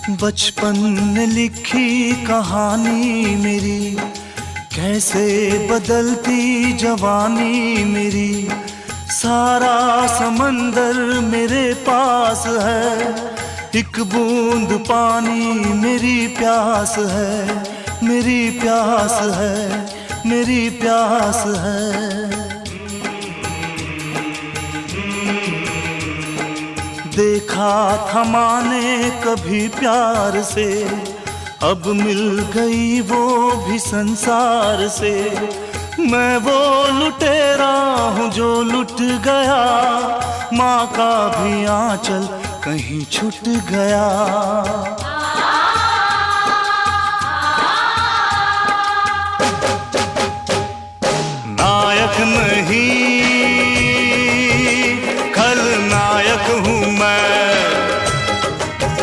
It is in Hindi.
बचपन ने लिखी कहानी मेरी, कैसे बदलती जवानी मेरी। सारा समंदर मेरे पास है, एक बूंद पानी मेरी प्यास है, मेरी प्यास है, मेरी प्यास है। देखा था माने कभी प्यार से, अब मिल गई वो भी संसार से। मैं वो लुटेरा हूँ जो लुट गया, माँ का भी आंचल कहीं छूट गया।